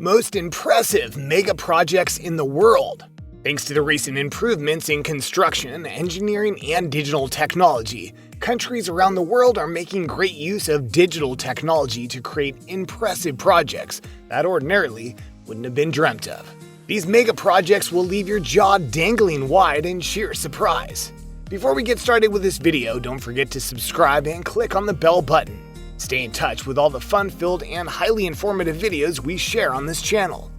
Most impressive mega projects in the world. Thanks to the recent improvements in construction, engineering, and digital technology, countries around the world are making great use of digital technology to create impressive projects that ordinarily wouldn't have been dreamt of. These mega projects will leave your jaw dangling wide in sheer surprise. Before we get started with this video, don't forget to subscribe and click on the bell button. Stay in touch with all the fun-filled and highly informative videos we share on this channel.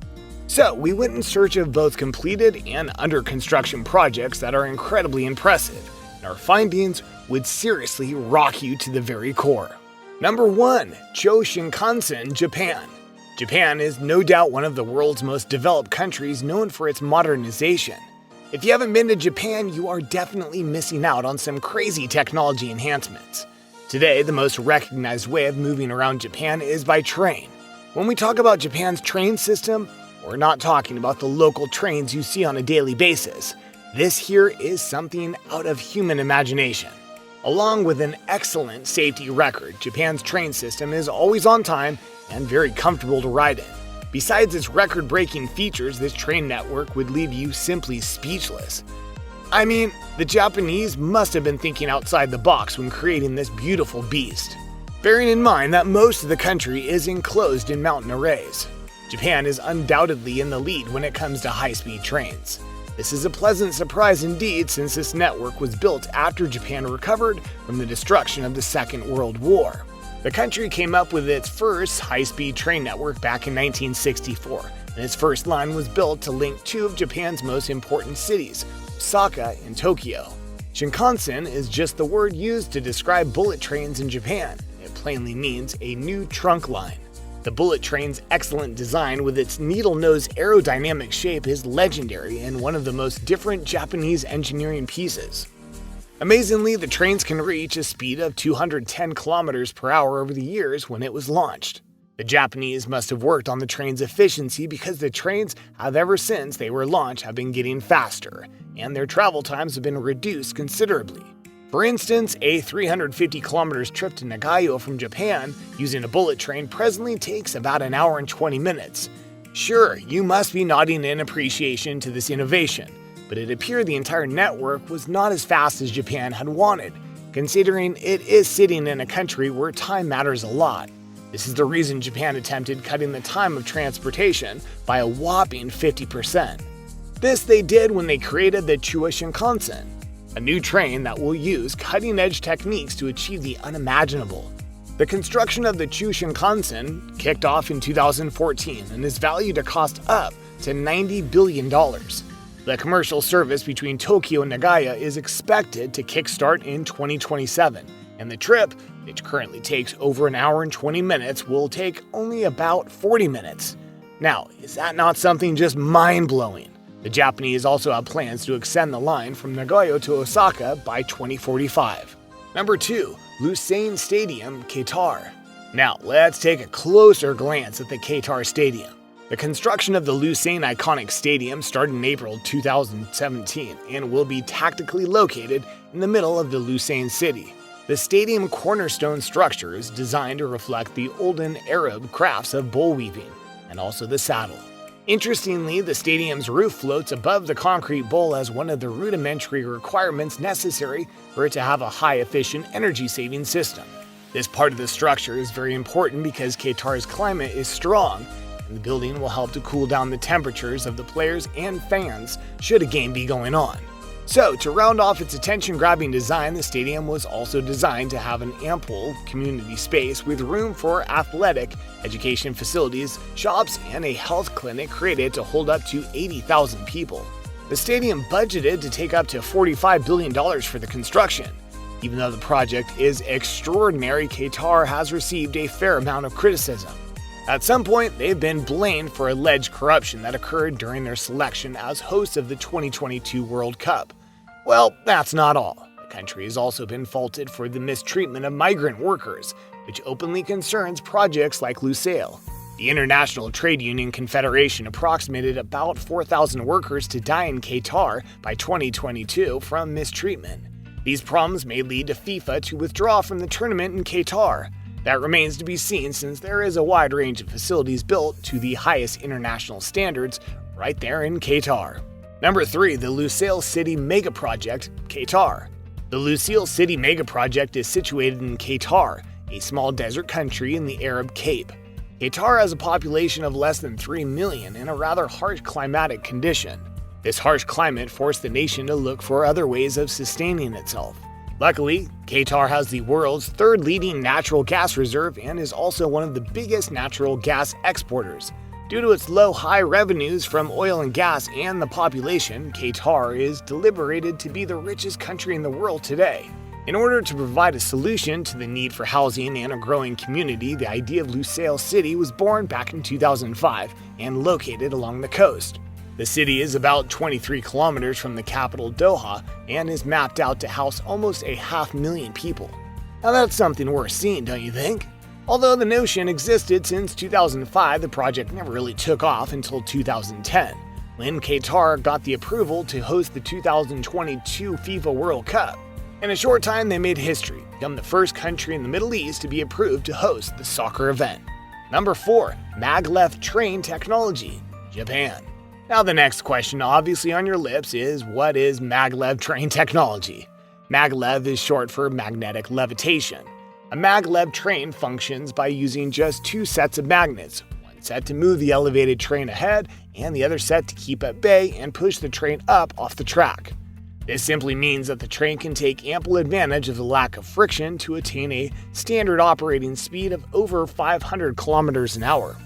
So, we went in search of both completed and under construction projects that are incredibly impressive, and our findings would seriously rock you to the very core. Number 1. Chuo Shinkansen, Japan. Japan is no doubt one of the world's most developed countries, known for its modernization. If you haven't been to Japan, you are definitely missing out on some crazy technology enhancements. Today, the most recognized way of moving around Japan is by train. When we talk about Japan's train system, we're not talking about the local trains you see on a daily basis. This here is something out of human imagination. Along with an excellent safety record, Japan's train system is always on time and very comfortable to ride in. Besides its record-breaking features, this train network would leave you simply speechless. I mean, the Japanese must have been thinking outside the box when creating this beautiful beast. Bearing in mind that most of the country is enclosed in mountain arrays, Japan is undoubtedly in the lead when it comes to high-speed trains. This is a pleasant surprise indeed, since this network was built after Japan recovered from the destruction of the Second World War. The country came up with its first high-speed train network back in 1964, and its first line was built to link two of Japan's most important cities, Osaka and Tokyo. Shinkansen is just the word used to describe bullet trains in Japan. It plainly means a new trunk line. The bullet train's excellent design with its needle-nose aerodynamic shape is legendary and one of the most different Japanese engineering pieces. Amazingly, the trains can reach a speed of 210 kilometers per hour over the years when it was launched. The Japanese must have worked on the train's efficiency, because the trains have ever since they were launched have been getting faster, and their travel times have been reduced considerably. For instance, a 350 kilometers trip to Nagayo from Japan using a bullet train presently takes about an hour and 20 minutes. Sure, you must be nodding in appreciation to this innovation, but it appeared the entire network was not as fast as Japan had wanted, considering it is sitting in a country where time matters a lot. This is the reason Japan attempted cutting the time of transportation by a whopping 50%. This they did when they created the Chuo Shinkansen, a new train that will use cutting-edge techniques to achieve the unimaginable. The construction of the Chuo Shinkansen kicked off in 2014 and is valued to cost up to $90 billion. The commercial service between Tokyo and Nagaya is expected to kickstart in 2027, and the trip, which currently takes over an hour and 20 minutes, will take only about 40 minutes. Now, is that not something just mind-blowing? The Japanese also have plans to extend the line from Nagayo to Osaka by 2045. Number 2. Lusail Stadium, Qatar. Now, let's take a closer glance at the Qatar Stadium. The construction of the Lusail iconic stadium started in April 2017 and will be tactically located in the middle of the Lusail city. The stadium cornerstone structure is designed to reflect the olden Arab crafts of bull weaving, and also the saddle. Interestingly, the stadium's roof floats above the concrete bowl as one of the rudimentary requirements necessary for it to have a high-efficient energy-saving system. This part of the structure is very important because Qatar's climate is strong, and the building will help to cool down the temperatures of the players and fans should a game be going on. So, to round off its attention-grabbing design, the stadium was also designed to have an ample community space with room for athletic, education facilities, shops, and a health clinic created to hold up to 80,000 people. The stadium budgeted to take up to $45 billion for the construction. Even though the project is extraordinary, Qatar has received a fair amount of criticism. At some point, they've been blamed for alleged corruption that occurred during their selection as hosts of the 2022 World Cup. Well, that's not all. The country has also been faulted for the mistreatment of migrant workers, which openly concerns projects like Lusail. The International Trade Union Confederation approximated about 4,000 workers to die in Qatar by 2022 from mistreatment. These problems may lead to FIFA to withdraw from the tournament in Qatar. That remains to be seen, since there is a wide range of facilities built to the highest international standards right there in Qatar. Number 3. The Lusail City Megaproject, Qatar. The Lusail City Megaproject is situated in Qatar, a small desert country in the Arab Cape. Qatar has a population of less than 3 million in a rather harsh climatic condition. This harsh climate forced the nation to look for other ways of sustaining itself. Luckily, Qatar has the world's third leading natural gas reserve and is also one of the biggest natural gas exporters. Due to its high revenues from oil and gas and the population, Qatar is deliberated to be the richest country in the world today. In order to provide a solution to the need for housing and a growing community, the idea of Lusail City was born back in 2005 and located along the coast. The city is about 23 kilometers from the capital Doha and is mapped out to house almost 500,000 people. Now that's something worth seeing, don't you think? Although the notion existed since 2005, the project never really took off until 2010, when Qatar got the approval to host the 2022 FIFA World Cup. In a short time, they made history, become the first country in the Middle East to be approved to host the soccer event. Number 4. Maglev train technology, Japan. Now the next question obviously on your lips is, what is Maglev train technology? Maglev is short for magnetic levitation. A maglev train functions by using just 2 sets of magnets, one set to move the elevated train ahead and the other set to keep at bay and push the train up off the track. This simply means that the train can take ample advantage of the lack of friction to attain a standard operating speed of over 500 kilometers an hour.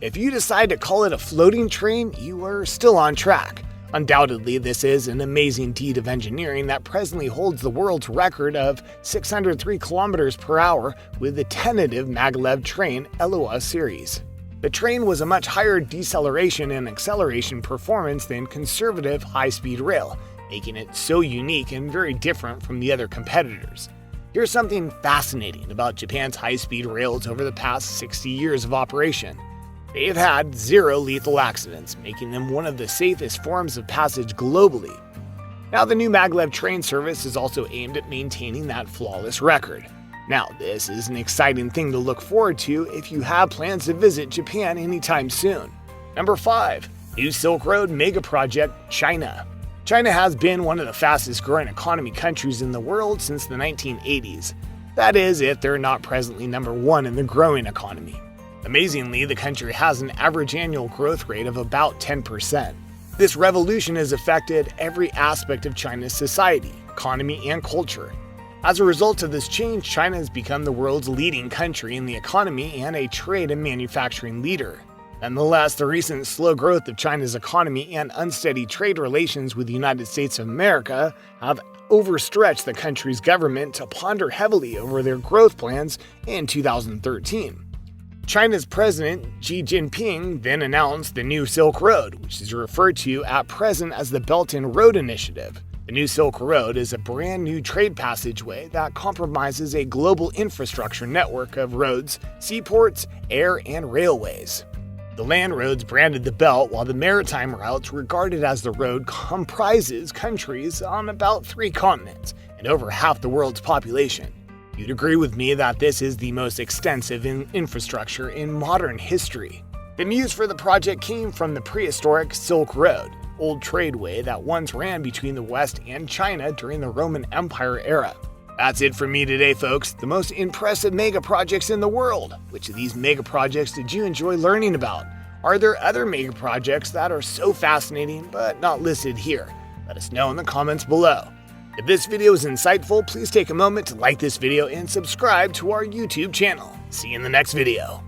If you decide to call it a floating train, you are still on track. Undoubtedly, this is an amazing deed of engineering that presently holds the world's record of 603 kilometers per hour with the tentative Maglev train Eloa series. The train was a much higher deceleration and acceleration performance than conservative high-speed rail, making it so unique and very different from the other competitors. Here's something fascinating about Japan's high-speed rails over the past 60 years of operation. They have had 0 lethal accidents, making them one of the safest forms of passage globally. Now, the new Maglev train service is also aimed at maintaining that flawless record. Now, this is an exciting thing to look forward to if you have plans to visit Japan anytime soon. Number 5. New Silk Road Megaproject, China. China has been one of the fastest growing economy countries in the world since the 1980s. That is, if they're not presently number 1 in the growing economy. Amazingly, the country has an average annual growth rate of about 10%. This revolution has affected every aspect of China's society, economy, and culture. As a result of this change, China has become the world's leading country in the economy and a trade and manufacturing leader. Nonetheless, the recent slow growth of China's economy and unsteady trade relations with the United States of America have overstretched the country's government to ponder heavily over their growth plans in 2013. China's President Xi Jinping then announced the New Silk Road, which is referred to at present as the Belt and Road Initiative. The New Silk Road is a brand new trade passageway that compromises a global infrastructure network of roads, seaports, air, and railways. The land roads branded the Belt, while the maritime routes, regarded as the road, comprises countries on about 3 continents and over half the world's population. You'd agree with me that this is the most extensive infrastructure in modern history. The muse for the project came from the prehistoric Silk Road, old tradeway that once ran between the West and China during the Roman Empire era. That's it for me today, folks. The most impressive megaprojects in the world. Which of these megaprojects did you enjoy learning about? Are there other megaprojects that are so fascinating but not listed here? Let us know in the comments below. If this video is insightful, please take a moment to like this video and subscribe to our YouTube channel. See you in the next video.